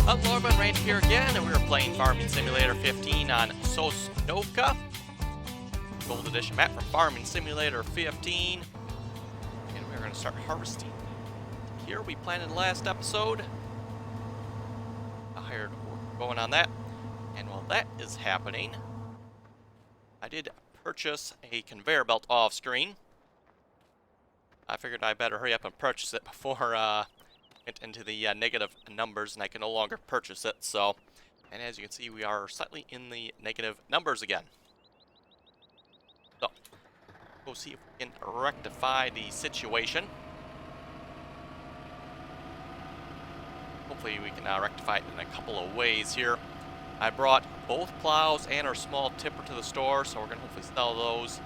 Hello everyone, Randy here again, and we are playing Farming Simulator 15 on Sosnovka. Gold Edition map from Farming Simulator 15. And we're going to start harvesting. Here we planned in the last episode. I hired work going on that. And while that is happening, I did purchase a conveyor belt off screen. I figured I better hurry up and purchase it before went into the negative numbers, and I can no longer purchase it. So, and as you can see, we are slightly in the negative numbers again. So, we'll see if we can rectify the situation. Hopefully we can rectify it in a couple of ways here. I brought both plows and our small tipper to the store, so we're going to hopefully sell those.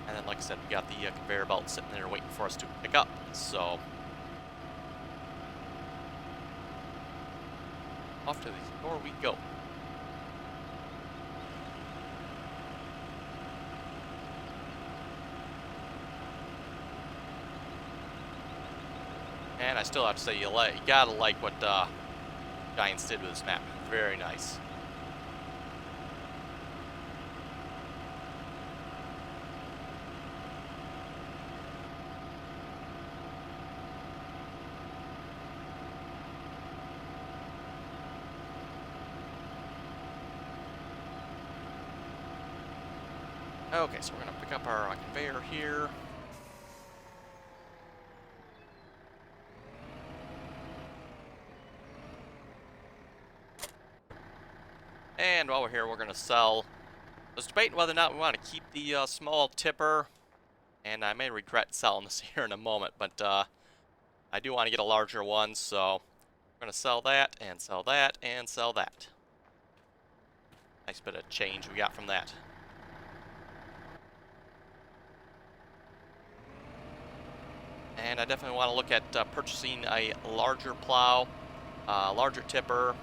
And then, like I said, we got the conveyor belt sitting there waiting for us to pick up. So, off to the store we go. And I still have to say, you gotta like what Giants did with this map. Very nice. Okay, so we're going to pick up our conveyor here. And while we're here, we're going to sell. I was debating whether or not we want to keep the small tipper, and I may regret selling this here in a moment, but I do want to get a larger one, so we're going to sell that, and sell that, and sell that. Nice bit of change we got from that. And I definitely want to look at purchasing a larger plow, larger tipper,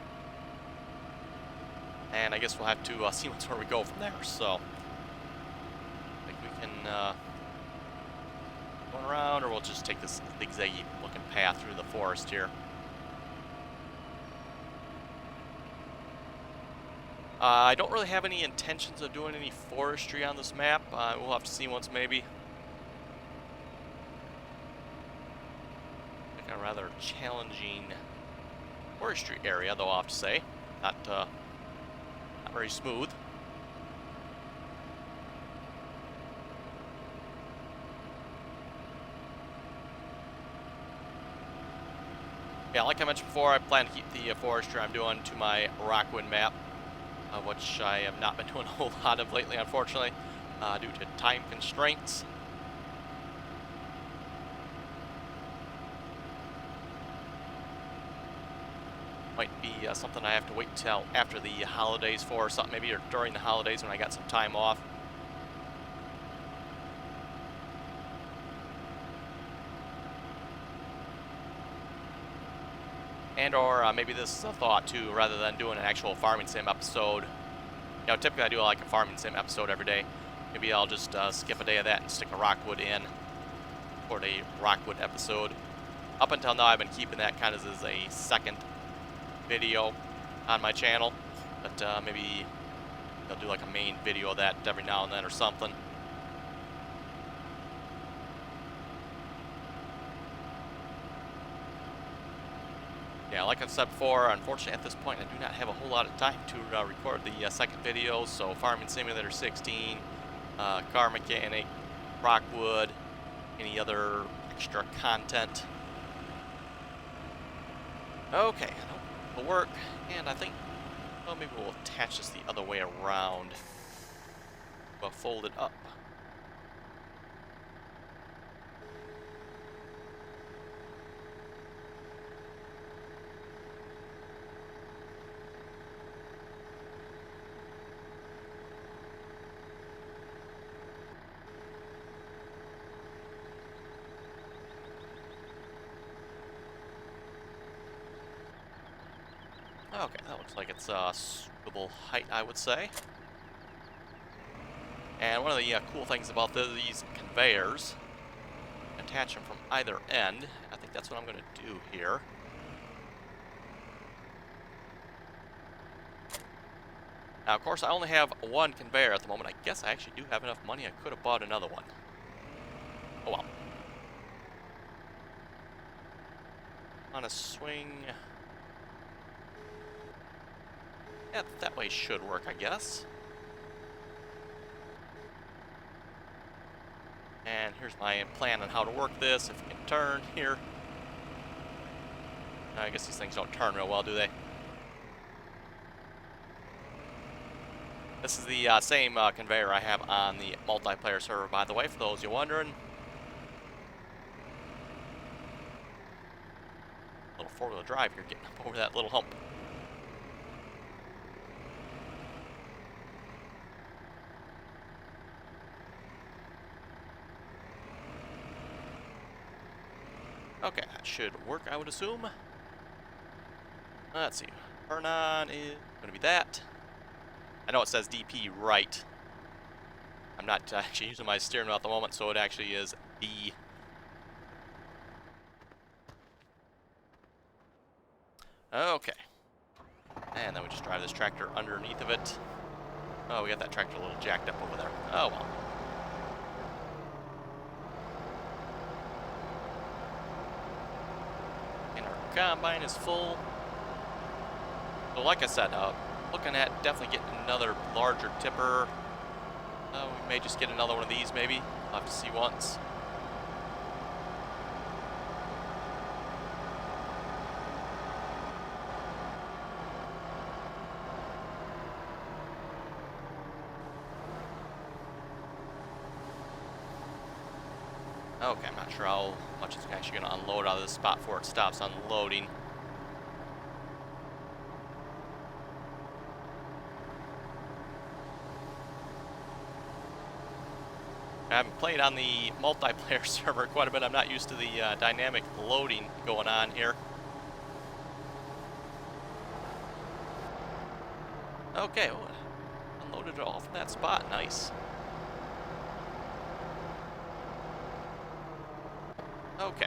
and I guess we'll have to see where we go from there. So, I think we can go around, or we'll just take this zigzaggy looking path through the forest here. I don't really have any intentions of doing any forestry on this map. We'll have to see once maybe. A rather challenging forestry area, though, I'll have to say. Not very smooth. Yeah, like I mentioned before, I plan to keep the forestry I'm doing to my Rockwood map, which I have not been doing a whole lot of lately, unfortunately, due to time constraints. Might be something I have to wait till after the holidays for, or something, maybe, or during the holidays when I got some time off. And or maybe this is a thought too, rather than doing an actual farming sim episode. You know, typically I do like a farming sim episode every day. Maybe I'll just skip a day of that and stick a Rockwood in for a Rockwood episode. Up until now, I've been keeping that kind of as a second video on my channel, but maybe I'll do like a main video of that every now and then or something. Yeah, like I've said before, unfortunately at this point I do not have a whole lot of time to record the second video, so Farming Simulator 16, Car Mechanic, Rockwood, any other extra content. Okay, will work, and I think, well, maybe we'll attach this the other way around. We'll fold it up. Okay, that looks like it's a suitable height, I would say. And one of the cool things about these conveyors, attach them from either end. I think that's what I'm going to do here. Now, of course, I only have one conveyor at the moment. I guess I actually do have enough money. I could have bought another one. Oh well. On a swing. Yeah, that way should work, I guess. And here's my plan on how to work this. If we can turn here. I guess these things don't turn real well, do they? This is the same conveyor I have on the multiplayer server, by the way, for those you're wondering. A little four-wheel drive here, getting up over that little hump. Okay, that should work, I would assume. Let's see. Turn on is going to be that. I know it says DP right. I'm not actually using my steering wheel at the moment, so it actually is D. Okay. And then we just drive this tractor underneath of it. Oh, we got that tractor a little jacked up over there. Oh, well. And our combine is full. So like I said, looking at definitely getting another larger tipper. We may just get another one of these, maybe. I'll have to see once. Okay, I'm not sure how much it's actually going to unload out of this spot before it stops unloading. I haven't played on the multiplayer server quite a bit. I'm not used to the dynamic loading going on here. Okay, well, unloaded it all from that spot. Nice. Okay,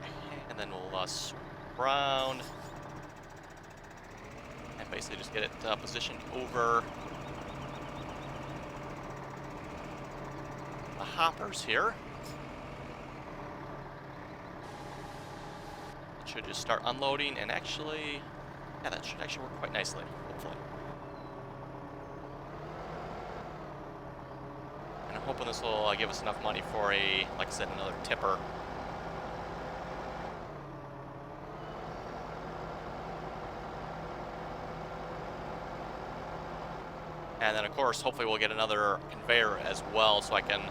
and then we'll swoop around and basically just get it positioned over the hoppers here. It should just start unloading, and actually, yeah, that should actually work quite nicely, hopefully. And I'm hoping this will give us enough money for a, like I said, another tipper. And then, of course, hopefully we'll get another conveyor as well, so I can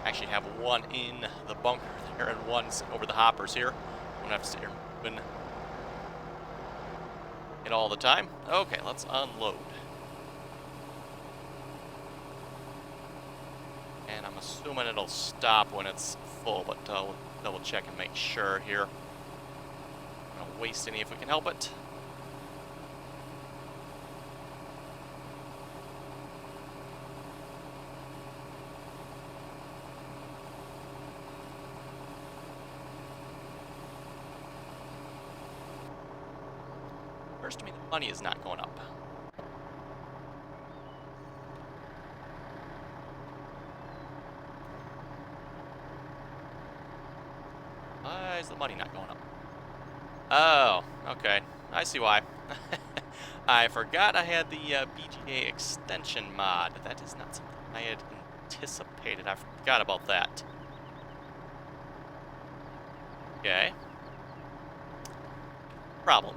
actually have one in the bunker there and one sitting over the hoppers here. I won't have to sit here moving it all the time. Okay, let's unload. And I'm assuming it'll stop when it's full, but we'll double check and make sure here. Don't waste any if we can help it. First to me, the money is not going up. Why is the money not going up? Oh, okay. I see why. I forgot I had the BGA extension mod. That is not something I had anticipated. I forgot about that. Okay. Problem.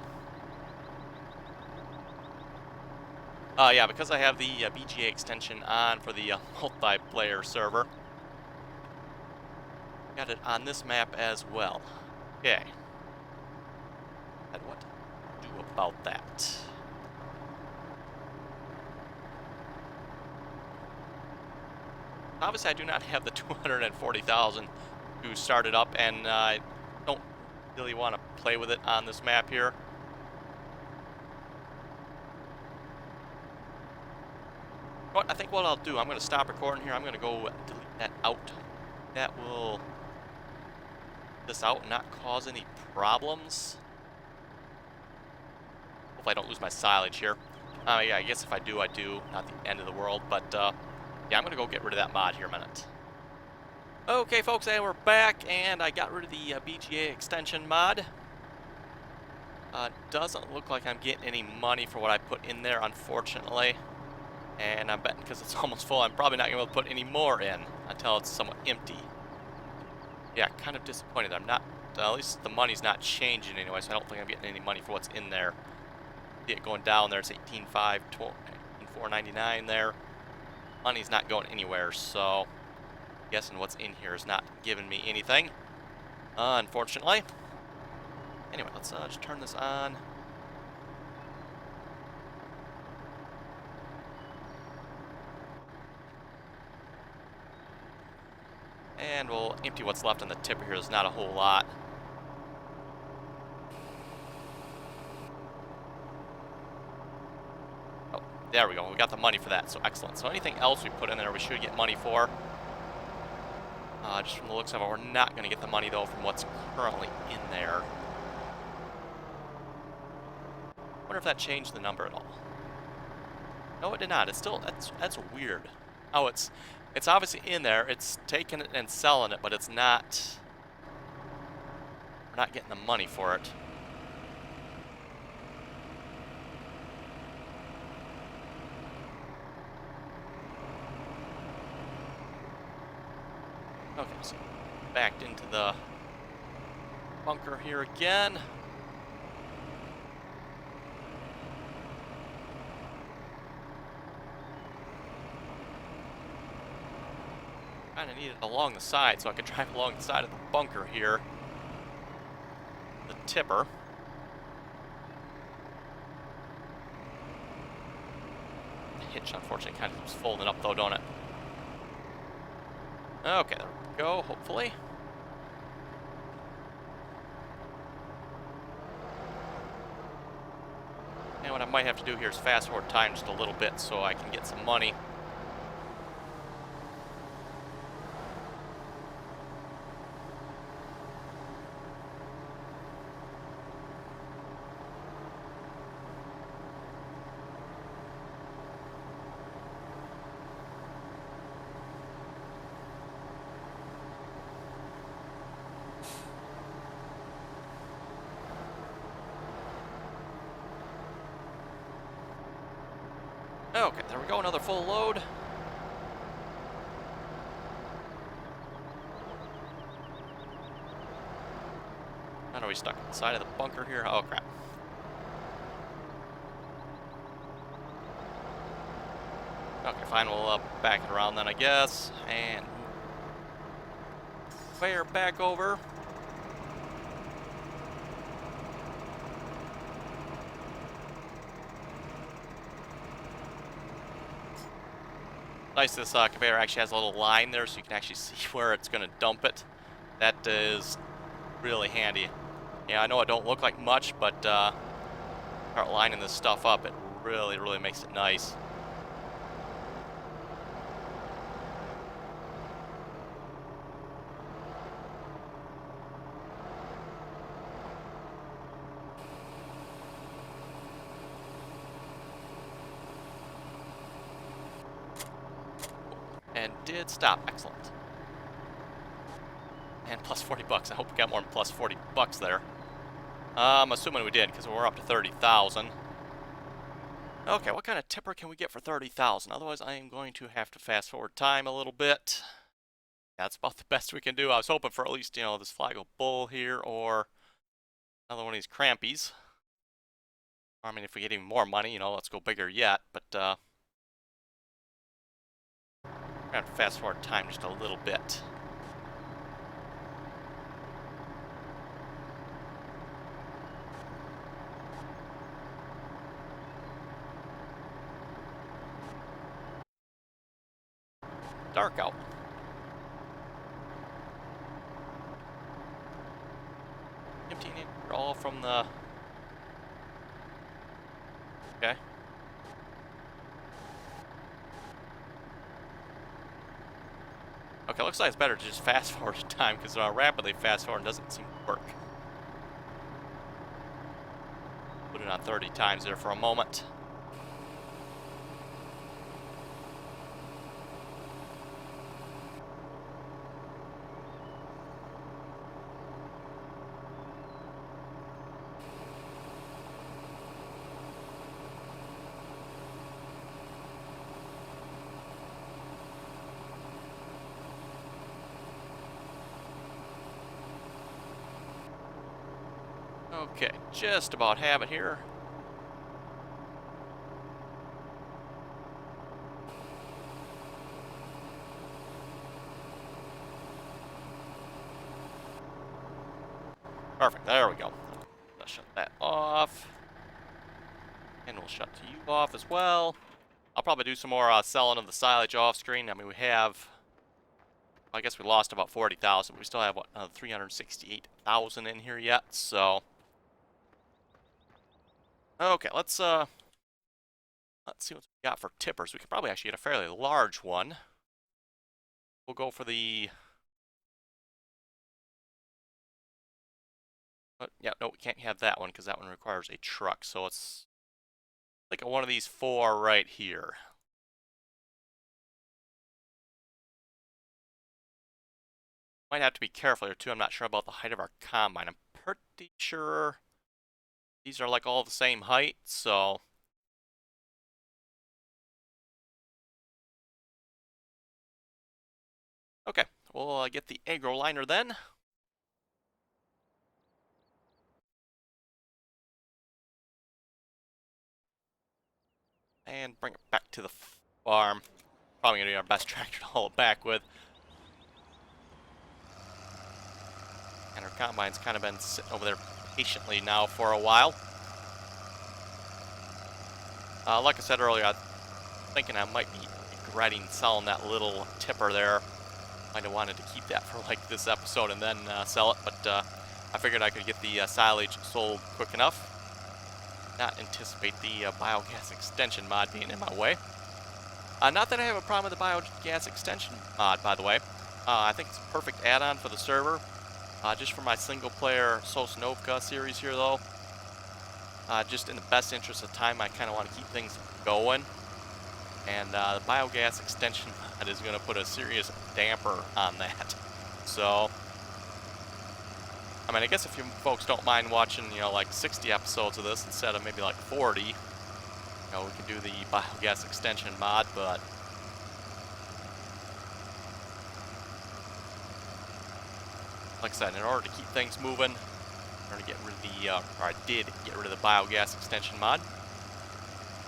Yeah, because I have the BGA extension on for the multiplayer server. Got it on this map as well. Okay. And what to do about that? Obviously, I do not have the 240,000 to start it up, and I don't really want to play with it on this map here. What? I think what I'll do, I'm going to stop recording here. I'm going to go delete that out. That will this out and not cause any problems. Hopefully I don't lose my silage here. Yeah, I guess if I do, I do. Not the end of the world, but yeah, I'm going to go get rid of that mod here a minute. Okay, folks, and we're back, and I got rid of the BGA extension mod. Doesn't look like I'm getting any money for what I put in there, unfortunately. And I'm betting because it's almost full, I'm probably not going to be able to put any more in until it's somewhat empty. Yeah, kind of disappointed. I'm not, at least the money's not changing anyway, so I don't think I'm getting any money for what's in there. See it going down there, it's 18.5, 18.499 there. Money's not going anywhere, so I'm guessing what's in here is not giving me anything, unfortunately. Anyway, let's just turn this on. And we'll empty what's left on the tipper here. There's not a whole lot. Oh, there we go. We got the money for that, so excellent. So anything else we put in there we should get money for. Just from the looks of it, we're not going to get the money, though, from what's currently in there. Wonder if that changed the number at all. No, it did not. It's still, that's weird. Oh, it's obviously in there. It's taking it and selling it, but it's not. We're not getting the money for it. Okay, so backed into the bunker here again. Kind of need it along the side so I can drive along the side of the bunker here. The tipper. The hitch, unfortunately, kind of keeps folding up though, don't it? Okay, there we go, hopefully. And what I might have to do here is fast forward time just a little bit so I can get some money. Okay, there we go, another full load. How are we stuck inside of the bunker here? Oh, crap. Okay, fine, we'll back it around then, I guess. And fire back over. Nice, this conveyor actually has a little line there so you can actually see where it's going to dump it. That is really handy. Yeah, I know it don't look like much, but start lining this stuff up, it really, really makes it nice. And did stop. Excellent. And plus 40 bucks. I hope we got more than plus 40 bucks there. I'm assuming we did because we're up to 30,000. Okay, what kind of tipper can we get for 30,000? Otherwise, I am going to have to fast forward time a little bit. That's about the best we can do. I was hoping for at least, you know, this Flago Bull here or another one of these Crampies. I mean, if we get even more money, you know, let's go bigger yet. But we're going to have to fast forward time just a little bit. Dark out. Emptying it all from the... Okay. Okay, looks like it's better to just fast forward time because rapidly fast forward doesn't seem to work. Put it on 30 times there for a moment. Okay, just about have it here. Perfect, there we go. Let's shut that off. And we'll shut you off as well. I'll probably do some more selling of the silage off screen. I mean, we have, I guess we lost about 40,000, but we still have, what, 368,000 in here yet, so. Okay, let's see what we got for tippers. We could probably actually get a fairly large one. We'll go for the, yeah, no, we can't have that one because that one requires a truck, so it's like one of these four right here. Might have to be careful here too. I'm not sure about the height of our combine. I'm pretty sure these are like all the same height, so. Okay, we'll get the agro liner then. And bring it back to the farm. Probably gonna be our best tractor to haul it back with. And our combine's kind of been sitting over there patiently now for a while. Like I said earlier, I'm thinking I might be regretting selling that little tipper there. Might have wanted to keep that for like this episode and then sell it, but I figured I could get the silage sold quick enough. Not anticipate the biogas extension mod being in my way. Not that I have a problem with the biogas extension mod, by the way. I think it's a perfect add-on for the server. Just for my single-player Sosnovka series here, though. Just in the best interest of time, I kind of want to keep things going. And the biogas extension mod is going to put a serious damper on that. So, I mean, I guess if you folks don't mind watching, you know, like 60 episodes of this instead of maybe like 40, you know, we can do the biogas extension mod, but like I said, in order to keep things moving, we're going to get rid of the, or I did get rid of the biogas extension mod.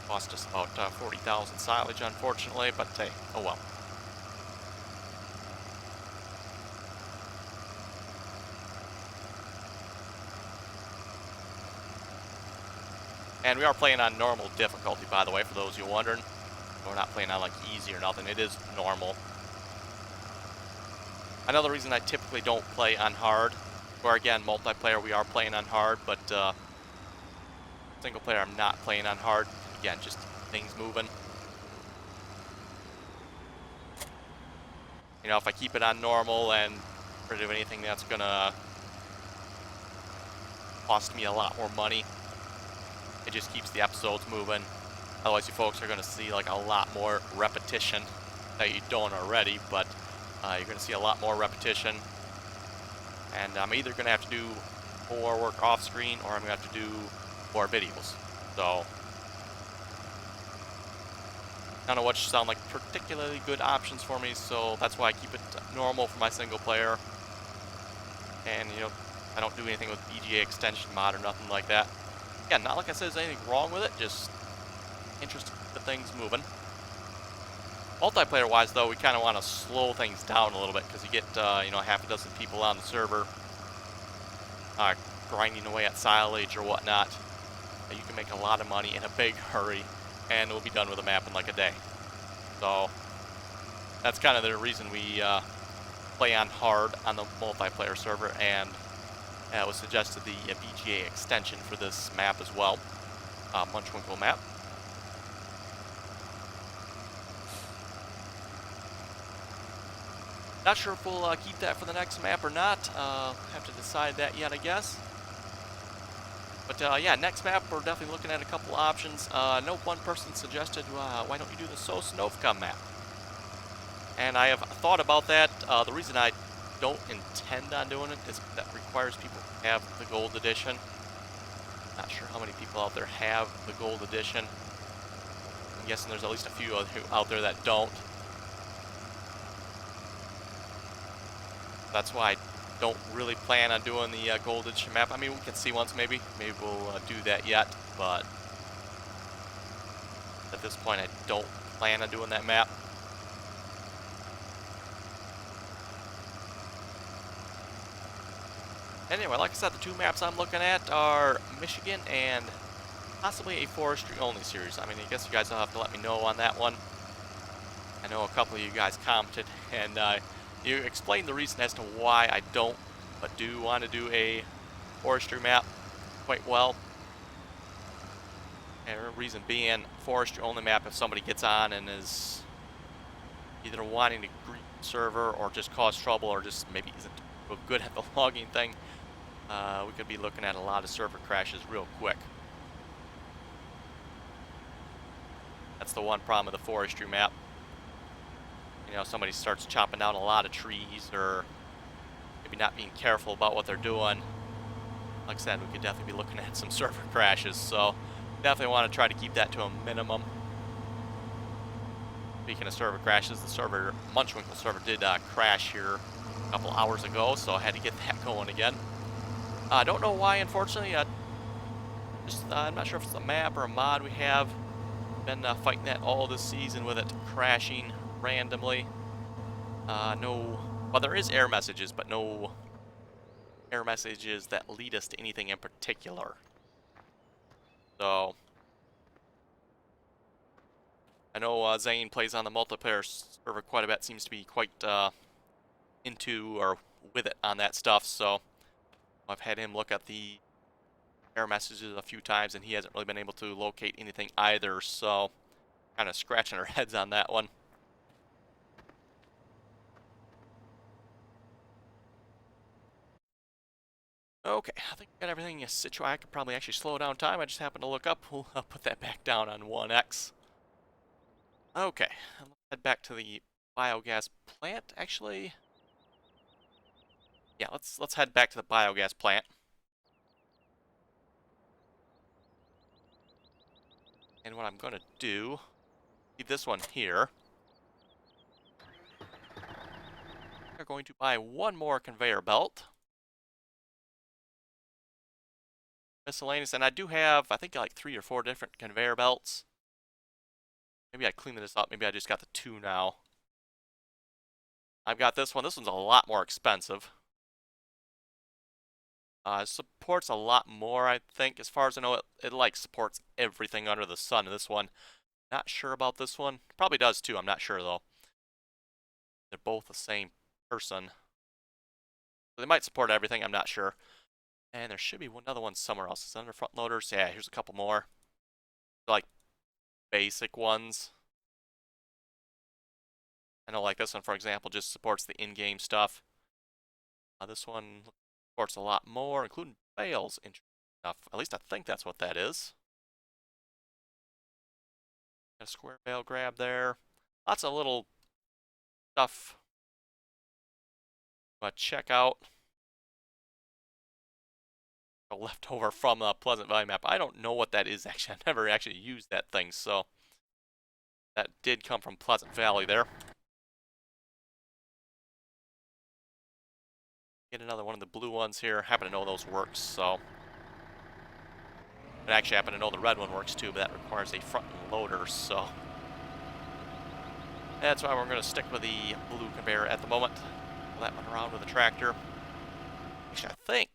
Cost us about 40,000 silage, unfortunately, but hey, oh well. And we are playing on normal difficulty, by the way, for those of you wondering. We're not playing on like easy or nothing, it is normal. Another reason I typically don't play on hard, where again, multiplayer we are playing on hard, but single player I'm not playing on hard. Again, just things moving. You know, if I keep it on normal and do anything that's gonna cost me a lot more money, it just keeps the episodes moving. Otherwise, you folks are gonna see like a lot more repetition that you don't already, but you're going to see a lot more repetition, and I'm either going to have to do more work off screen or I'm going to have to do more videos. So, none of which sound like particularly good options for me, so that's why I keep it normal for my single player. And, you know, I don't do anything with BGA extension mod or nothing like that. Again, not like I said there's anything wrong with it, just interested in the things moving. Multiplayer-wise, though, we kind of want to slow things down a little bit because you get, you know, half a dozen people on the server grinding away at silage or whatnot. You can make a lot of money in a big hurry, and we'll be done with the map in like a day. So that's kind of the reason we play on hard on the multiplayer server, and it was suggested the BGA extension for this map as well, Munchwinkle map. Not sure if we'll keep that for the next map or not. Have to decide that yet, I guess. But yeah, next map we're definitely looking at a couple options. I know one person suggested, why don't you do the Sosnovka map? And I have thought about that. The reason I don't intend on doing it is that requires people to have the gold edition. Not sure how many people out there have the gold edition. I'm guessing there's at least a few out there that don't. That's why I don't really plan on doing the gold edition map. I mean, we can see once maybe. Maybe we'll do that yet, but at this point I don't plan on doing that map. Anyway, like I said, the two maps I'm looking at are Michigan and possibly a forestry only series. I mean, I guess you guys will have to let me know on that one. I know a couple of you guys commented, and you explained the reason as to why I don't, but do want to do a forestry map quite well. And the reason being, forestry only map, if somebody gets on and is either wanting to grief the server or just cause trouble or just maybe isn't real good at the logging thing, we could be looking at a lot of server crashes real quick. That's the one problem with the forestry map. You know, somebody starts chopping down a lot of trees or maybe not being careful about what they're doing. Like I said, we could definitely be looking at some server crashes, so definitely want to try to keep that to a minimum. Speaking of server crashes, the server, Munchwinkle server, did crash here a couple hours ago, so I had to get that going again. I don't know why, unfortunately. I'm not sure if it's a map or a mod we have. Been fighting that all this season with it crashing randomly. Well, there is error messages, but no error messages that lead us to anything in particular. So, I know Zane plays on the multiplayer server quite a bit, seems to be quite into or with it on that stuff, so I've had him look at the error messages a few times, and he hasn't really been able to locate anything either, so kind of scratching our heads on that one. Okay, I think I got everything situated. I could probably actually slow down time. I just happened to look up. We'll put that back down on 1x. Okay, let's head back to the biogas plant, actually. Yeah, let's head back to the biogas plant. And what I'm going to do, leave this one here. We're going to buy one more conveyor belt. Miscellaneous, and I do have, I think, like 3 or 4 different conveyor belts. Maybe I cleaned this up. Maybe I just got the 2 now. I've got this one. This one's a lot more expensive. Supports a lot more, I think. As far as I know, it like supports everything under the sun. This one, not sure about this one. Probably does too. I'm not sure though. They're both the same person. So they might support everything. I'm not sure. And there should be another one somewhere else. It's under front loaders. Yeah, here's a couple more. Like basic ones. I know, like this one, for example, just supports the in-game stuff. This one supports a lot more, including bales. Interesting enough. At least I think that's what that is. Got a square bale grab there. Lots of little stuff. But check out. Left over from the Pleasant Valley map. I don't know what that is actually. I've never actually used that thing, so that did come from Pleasant Valley there. Get another one of the blue ones here. Happen to know those works, so. I actually happen to know the red one works too, but that requires a front loader, so. That's why we're going to stick with the blue conveyor at the moment. Pull that one around with a tractor. Actually, I think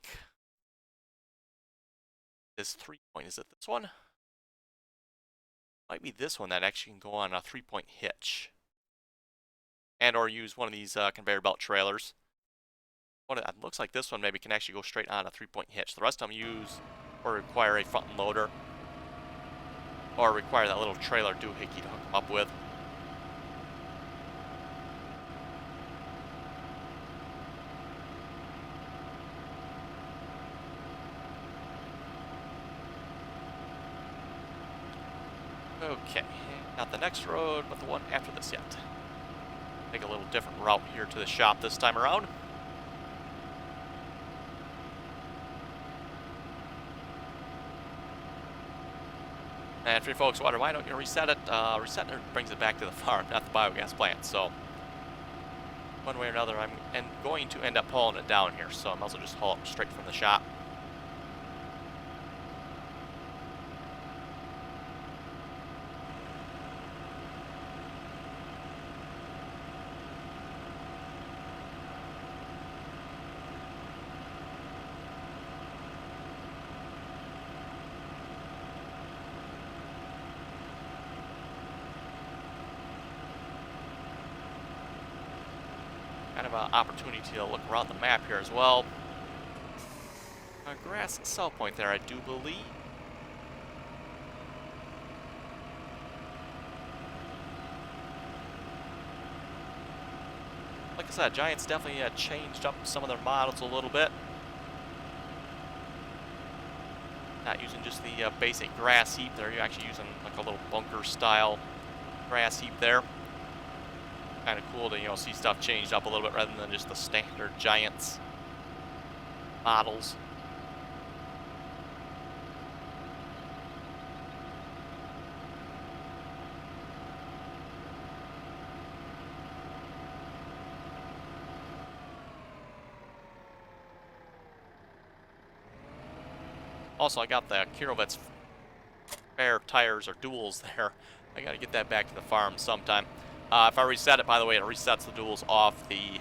this 3-point, is it this one? Might be this one that actually can go on a 3-point hitch. And or use one of these conveyor belt trailers. It looks like this one maybe can actually go straight on a 3-point hitch. The rest of them use or require a front loader. Or require that little trailer doohickey to hook them up with. Okay, not the next road, but the one after this yet. Take a little different route here to the shop this time around. And for you folks wondering, why don't you reset it? Resetting it brings it back to the farm, not the biogas plant. So, one way or another, I'm going to end up hauling it down here. So, I might as well just haul it straight from the shop. Kind of an opportunity to look around the map here as well. A grass sell point there, I do believe. Like I said, Giants definitely changed up some of their models a little bit. Not using just the basic grass heap, they're actually using like a little bunker style grass heap there. Kind of cool to, you know, see stuff changed up a little bit rather than just the standard Giants models. Also, I got the Kirovets spare tires or duals there. I got to get that back to the farm sometime. If I reset it, by the way, it resets the duals off the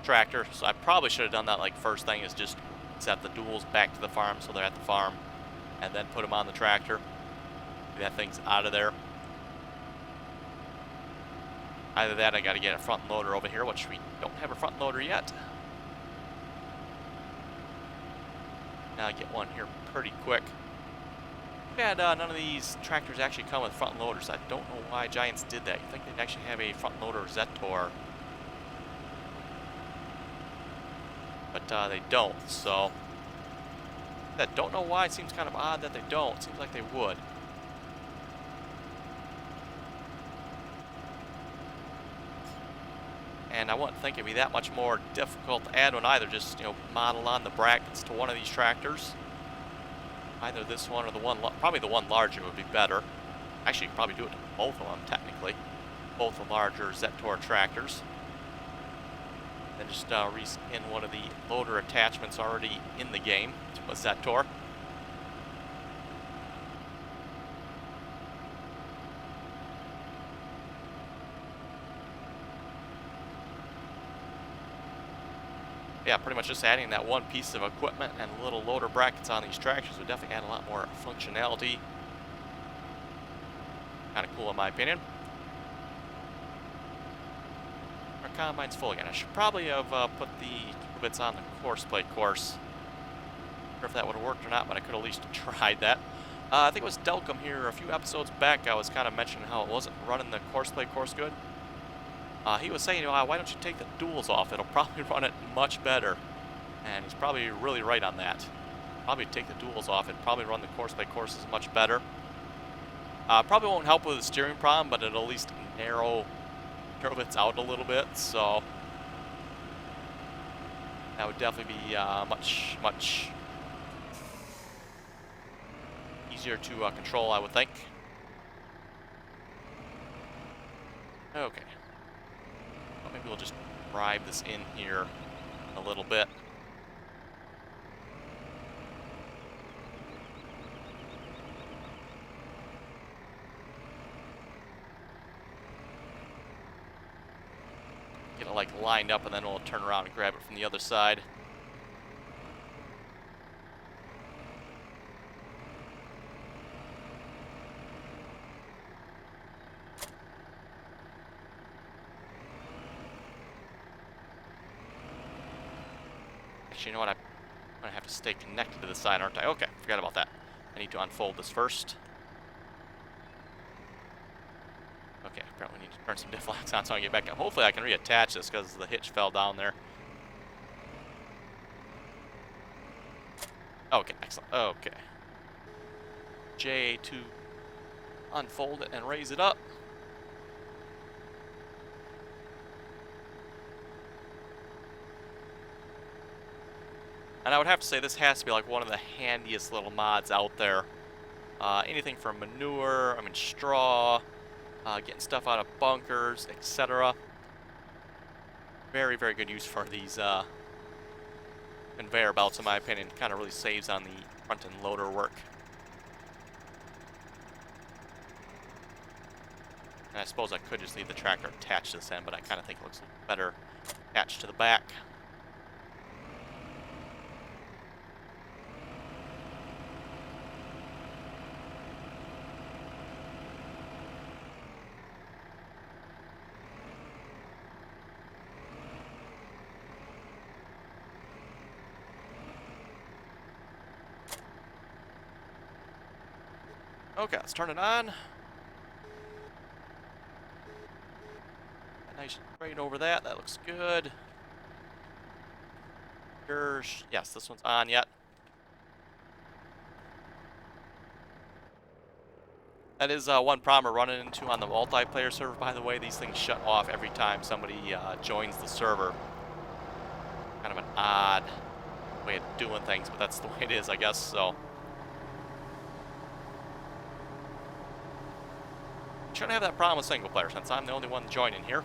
tractor. So I probably should have done that like first thing is just set the duals back to the farm so they're at the farm. And then put them on the tractor. That thing's out of there. Either that, I got to get a front loader over here, which we don't have a front loader yet. Now I get one here pretty quick. Had none of these tractors actually come with front loaders. I don't know why Giants did that. You think they'd actually have a front loader Zetor, but they don't. So I don't know why. It seems kind of odd that they don't. It seems like they would. And I wouldn't think it'd be that much more difficult to add one either. Just, you know, model on the brackets to one of these tractors. Either this one or the one, probably the one larger would be better. Actually, you could probably do it to both of them, technically. Both the larger Zetor tractors. Then just reskin one of the loader attachments already in the game to a Zetor. Yeah, pretty much just adding that one piece of equipment and little loader brackets on these tractors would definitely add a lot more functionality. Kind of cool in my opinion. Our combine's full again. I should probably have put the bits on the course plate course. Not sure if that would have worked or not, but I could at least tried that. I think it was Delcom here a few episodes back. I was kind of mentioning how it wasn't running the course plate course good. He was saying, why don't you take the duals off? It'll probably run it much better. And he's probably really right on that. Probably take the duals off and probably run the course by courses much better. Probably won't help with the steering problem, but it'll at least narrow it out a little bit. So that would definitely be much easier to control, I would think. Okay. Maybe we'll just drive this in here a little bit. Get it like lined up and then we'll turn around and grab it from the other side. Actually, you know what? I'm going to have to stay connected to the side, aren't I? Okay, forgot about that. I need to unfold this first. Okay, apparently need to turn some diff locks on so I can get back up. Hopefully I can reattach this because the hitch fell down there. Okay, excellent. Okay. J2. unfold it and raise it up. And I would have to say this has to be like one of the handiest little mods out there. Anything from manure, I mean straw, getting stuff out of bunkers, etc. Very, very good use for these conveyor belts, in my opinion. Kind of really saves on the front end loader work. And I suppose I could just leave the tractor attached to this end, but I kind of think it looks better attached to the back. Okay, let's turn it on. Nice straight over that. That looks good. Yes, this one's on yet. That is one problem we're running into on the multiplayer server, by the way. These things shut off every time somebody joins the server. Kind of an odd way of doing things, but that's the way it is, I guess, so. Shouldn't have that problem with single player since I'm the only one joining here.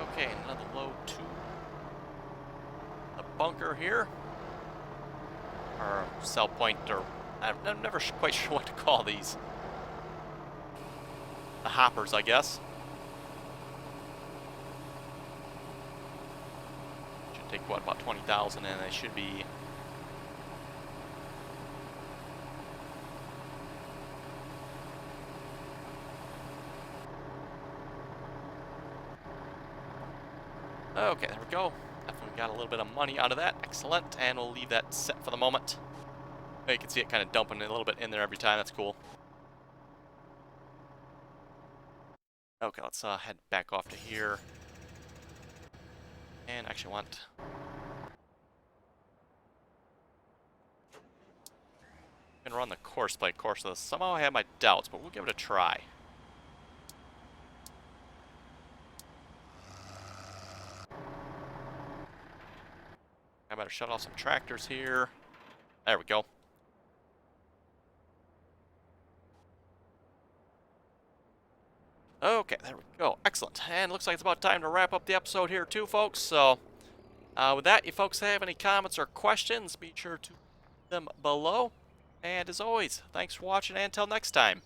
Okay, another load to the bunker here. Or cell point, or I'm never quite sure what to call these. The hoppers, I guess. Should take, what, about 20,000, and they should be... Okay, there we go. Definitely got a little bit of money out of that. Excellent. And we'll leave that set for the moment. You can see it kind of dumping a little bit in there every time. That's cool. Okay, let's head back off to here. And actually want... I'm gonna run the course plate course of this. Somehow I have my doubts, but we'll give it a try. I better shut off some tractors here. There we go. Okay, there we go. Excellent. And looks like it's about time to wrap up the episode here too, folks. So, with that, you folks have any comments or questions, be sure to leave them below. And as always, thanks for watching, and until next time.